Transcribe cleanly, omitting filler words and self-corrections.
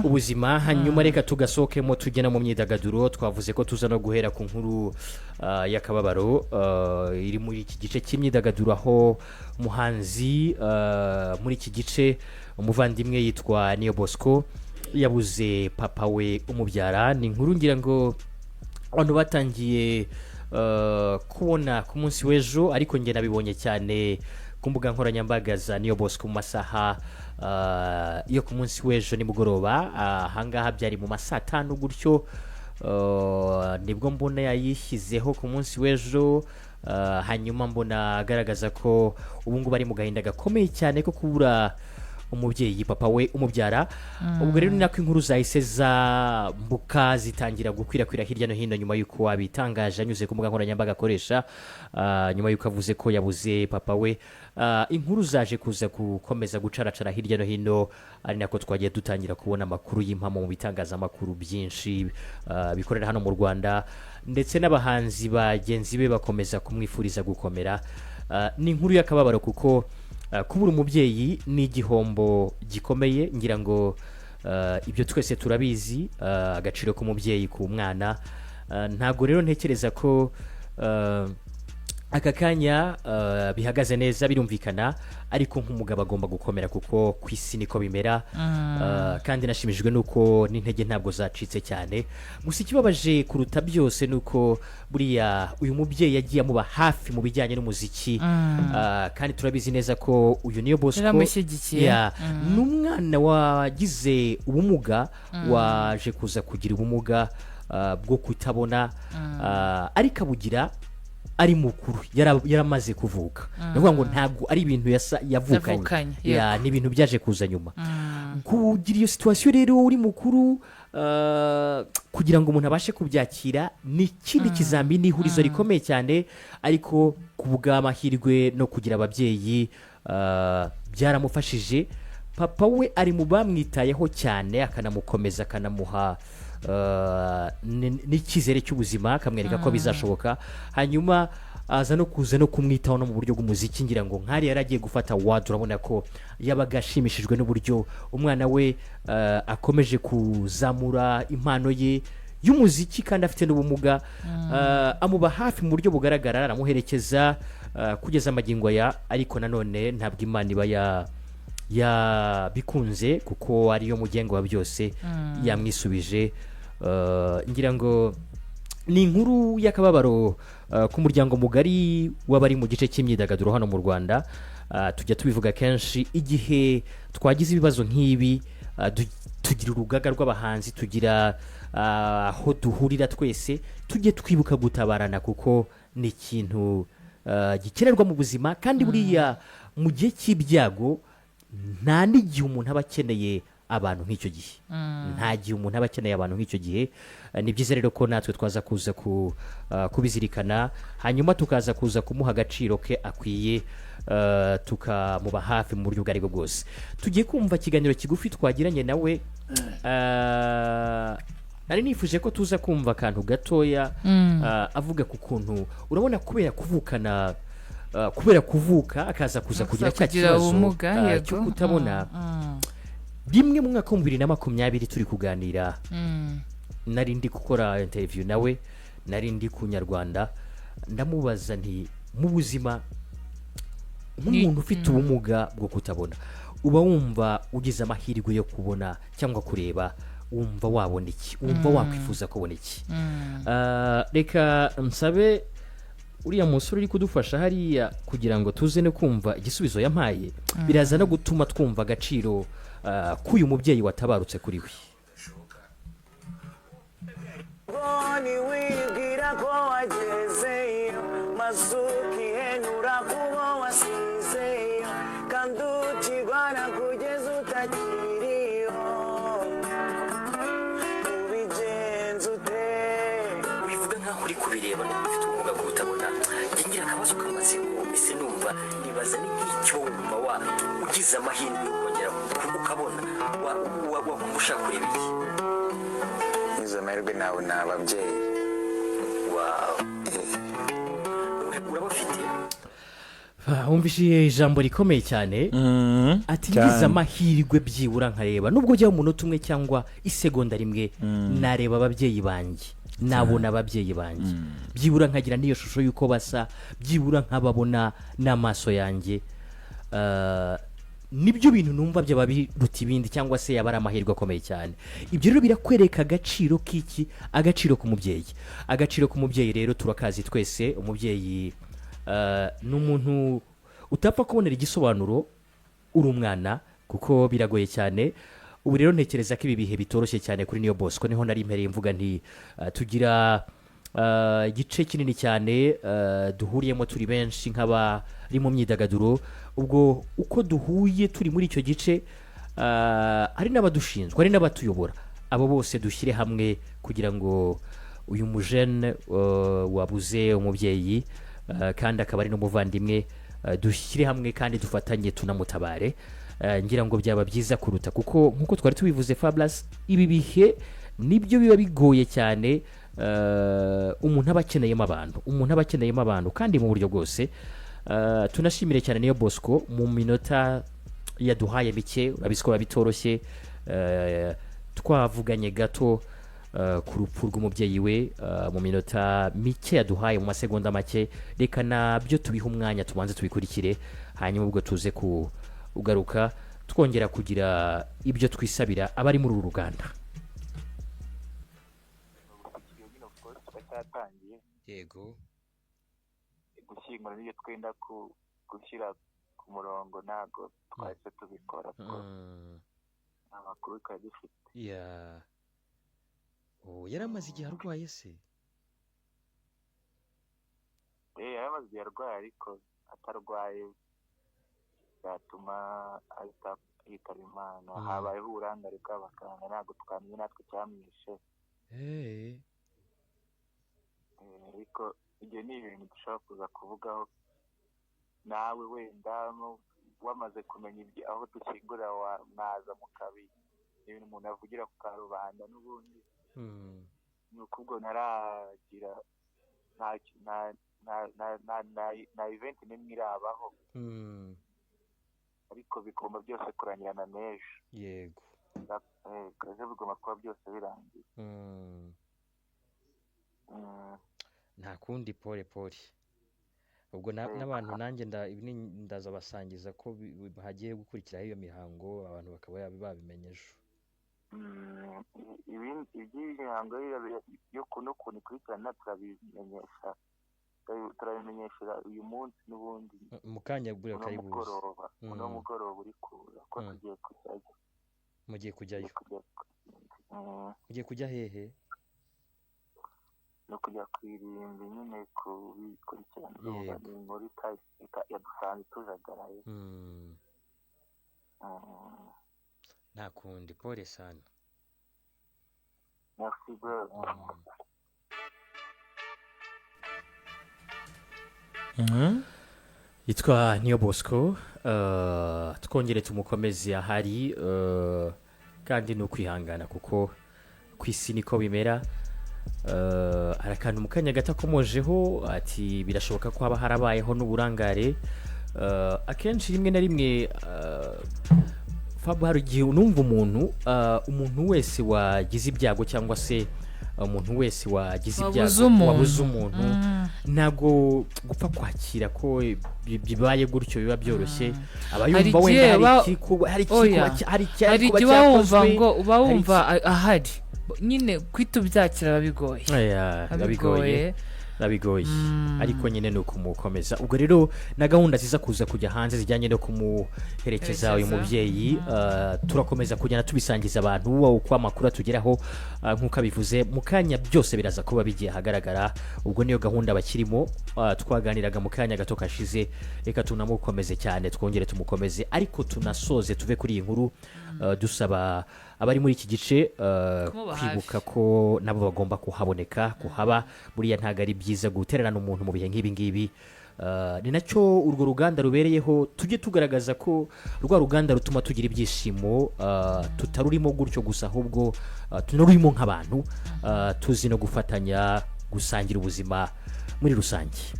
ubuzima hanyuma reka tugasokemo tugena mu myidagaduro twavuze ko tuza no guhera ku nkuru y'akababaro iri muri iki gice cy'imyidagaduro aho muhanzi muri iki gice umuvandimwe yitwa Niyo Bosco yabuze papa we umubyara. Ni inkuru ngira ngo abantu batangiye kubona ku munsi w'ejo ariko nge nabibonye cyane ku mbuga nkoranyambaga za Niyo Bosco mu masaha yo ku munsi w'ejo nimugoroba ahangaha byari mu masaha 5 gutyo nibwo mbona yayishyizeho ku munsi w'ejo hanyuma mbona agaragaza ko ubu ngubu ari mu gahinda gakomeye cyane ko kubura umubyeyi papa we umubyara. Ubwo rero ni nako inkuru zahise zambuka zitangira gukwirakwira hirya no hino nyuma y'uko wabitangaje anyuze ku mbuga nkoranyambaga akoresha nyuma y'uko avuze ko yabuze papa we. Inkuru zaje kuza gukomeza gucaracara hirya no hino ari nako twagiye dutangira kubona amakuru y'impamo mu bitangazamakuru byinshi bikorera hano mu Rwanda ndetse n'abahanzi bagenzi be bakomeza kumwifuriza gukomera. Ni inkuru y'akababaro kuko kubura umubyeyi ni igihombo gikomeye ngira ngo ibyo twese turabizi agaciro k'umubyeyi ku mwana. Ntago rero ntekereza ko aka kanya bihagaze neza birumvikana ariko nk'umugabo agomba gukomera kuko ku isi niko bimera. Kandi nashimishijwe nuko n'intege ntabwo zacitse cyane. Gusa ikibabaje kuruta byose nuko buriya uyu mubyeyi yagiye amuba hafi mu bijyanye n'umuziki kandi turabizi neza ko uyu Niyo Bosco n'umwana wagize ubumuga waje kuza kugira ubumuga bwo kutabona ariko abugira ari mukuru yaramaze kuvuka. Ndavuga ngo ntabwo ari ibintu yavukanye ni ibintu byaje kuza nyuma. Kugira iyo situation rero uri mukuru kugira ngo umuntu abashe kubyakira ni ikindi kizamini ihurizo rikomeye cyane ariko kuvuga amahirwe no kugira ababyeyi byaramufashije. Papa we ari mu bamwitayeho cyane akanamukomeza akanamuha n'icyizere cy'ubuzima akamwereka ko bizashoboka. Hanyuma aza no kuza no kumwitaho no mu buryo bw'umuziki ngira ngo nkari yaragiye gufata award. Urabona ko yabaga ashimishijwe n'uburyo umwana we akomeje kuzamura impano ye y'umuziki kandi afite n'ubumuga. Amuba hafi mu buryo bugaragara aramuherekeza kugeza amagingo aya ariko nanone ntabwo Imana iba ya bikunze kuko ariyo mugengo wa byose yamwisubije. Ngira ngo ni inkuru y'akababaro ku muryango mugari w'abari mu gice cy'imyidagaduro hano mu Rwanda. Tujya tubivuga kenshi igihe twagize ibibazo nk'ibi tugira urugaga rw'abahanzi tugira aho duhurira twese tujye twibuka gutabarana kuko ni ikintu gikenerwa mu buzima kandi buriya mu gihe cy'ibyago nta n'igihe umuntu aba akeneye abantu nk'icyo gihe. Nta gihe umuntu aba akeneye abantu nk'icyo gihe. Ni byiza rero ko natwe twaza kuza kubizirikana hanyuma tukaza kuza kumuha agaciro ke akwiye tukamuba hafi mu buryo bwari bwo bwose. Tugiye kumva ikiganiro kigufi twagiranye nawe. Nari nifuje ko tuza kumva akantu gatoya avuga ku kuntu urabona kubera kuvuka akaza kuza kugira cya kibazo cyo kutabona. Bimwe mu mwaka wa 2020 turi kuganira nari ndi gukora interview nawe nari ndi ku Nyarwanda ndamubaza nti mu buzima nk'umuntu ufite ubumuga bwo kutabona uba wumva ugize amahirwe yo kubona cyangwa kureba wumva wabona iki wumva wakwifuza kubona iki? Reka nsabe uriya musore uri kudufasha hariya kugira ngo tuze no kumva igisubizo yampaye biraza no gutuma twumva agaciro k'uyu mubyeyi watabarutse kuri we. uri kubireba n'ufite ubumuga bwo kutabona ngira akabazo k'amatsiko ese numva nibaza n'icyo wumva wa ugize amahirwe ukongera ukabona wa ushaka kureba iki? Izo mahirwe nawe ni ababyeyi. Urabafite wumvise ijambo rikomeye cyane ati ngize amahirwe byibura nkareba nubwo ujya mu munota umwe cyangwa isegonda rimwe nareba ababyeyi banjye nabona ababyeyi banjye byibura nkagira n'iyo shusho y'uko basa byibura nkababona n'amaso yanjye nibyo bintu numva byaba biruta ibindi cyangwa se yaba ari amahirwe akomeye cyane. Ibyo rero birakwereka agaciro k'iki, agaciro k'umubyeyi. Agaciro k'umubyeyi rero turakazi twese. Umubyeyi n'umuntu utapfa kubonera igisobanuro uri umwana kuko biragoye cyane. Ubu rero ntekereza ko ibi bihe bitoroshye cyane kuri Niyo Bosco, niho nari impereye mvuga nti tugira igice kinini cyane duhuriyemo turi benshi nk'abari mu myidagaduro. Ubwo uko duhuye turi muri icyo gice hari n'abadushinzwe, hari n'abatuyobora, abo bose dushyire hamwe kugira ngo uyu mujene wabuze umubyeyi kandi akaba ari n'umuvandimwe dushyire hamwe kandi dufatanye tunamutabare. Ngira ngo byaba byiza kuruta kuko nkuko twari tubivuze Fabulous, ibi bihe nibyo biba bigoye cyane. Umuntu aba akeneyemo abantu, kandi mu buryo bwose. Tunashimire cyane Niyo Bosco mu minota yaduhaye mike, urabizi ko bitoroshye. Twavuganye gato ku rupfu rw'umubyeyi we mu minota mike yaduhaye, mu masegonda make. Reka nabyo tubihe umwanya tubanze tubikurikire, hanyuma ubwo tuze kugaruka twongera kugira ibyo twisabira abari muri uru ruganda. Yego, gushyingura n'ibyo twenda gushyira ku murongo ntabwo twahise tubikora amakuru twari dufite. Yari amaze igihe arwaye se? Yari amaze igihe arwaye, ariko atarwaye byatuma yitaba Imana. Habayeho uburangare bw'abaganga, ntabwo twamenye natwe cyamwishe. Ariko ibyo ni ibintu dushobora kuza kuvugaho nawe wenda wamaze kumenya aho dushyingura mwaza mukabi. Ibintu umuntu avugira ku karubanda n'ubundi ni uko ubwo ntaragira nta event n'imwe irabaho, ariko bigomba byose kurangirana n'ejo. Yego, ejo bigomba kuba byose birangiye. nta kundi pole ubwo n'abantu nanjye ndaza basangiza ko hagiye gukurikiraho iyo mihango, abantu bakaba babimenye ejo. Iby'imihango yo kunokuntu ikurikirana turabimenyesha uyu munsi n'ubundi mu kanya buri karibuze. Uno mugoroba uri kuza ko tugiye kujyayo. Mugiye kujyayo? Mugiye kujya hehe? no kujya kwirinda nyine kubikurikirana. Ni muri yadusanze tujagaraye. Nta kundi, pole sana. Merci bro. Yitwa Niyo Bosco. Twongere tumukomeze ahari, kandi no kwihangana kuko ku isi niko bimera. Arakantu mu kanya gato akomojeho ati birashoboka ko haba harabayeho n'uburangare. Akenshi rimwe na rimwe Fab, hari igihe unumva umuntu wese wagize ibyago cyangwa se umuntu wese wagize ibyago wabuze umuntu, ntago gupfa kwakira ko bibaye gutyo biba byoroshye. Abayumva wenda hari igihe wumva ngo uba wumva ahari nyine kwita ubyakira bigoye. Ariko nyine no kumukomeza. Ubwo rero na gahunda ziza kuza kujya hanze zijyanye no kumuherekeza uyu mubyeyi, turakomeza kujyana tubisangiza abantu uko amakuru atugeraho. Nkuko abivuze mu kanya byose biraza kuba bigiye hagaragara. Ubwo niyo gahunda bakirimo. Twaganiraga mu kanya gato kashize, reka tunamukomeze cyane, twongere tumukomeze, ariko tunasoze tuve kuri iyi nkuru dusaba abari muri iki gice kwibuka ko nabo bagomba kuhaboneka, kuhaba. Buriya ntago ari byiza gutererana umuntu mu bihe nk'ibi ngibi. Ni nacyo urwo ruganda rubereyeho. Tujye tugaragaza ko rwa ruganda rutuma tugira ibyishimo, tutarurimo gutyo gusa, ahubwo tunarurimo nk'abantu tuzi no gufatanya gusangira ubuzima muri rusange.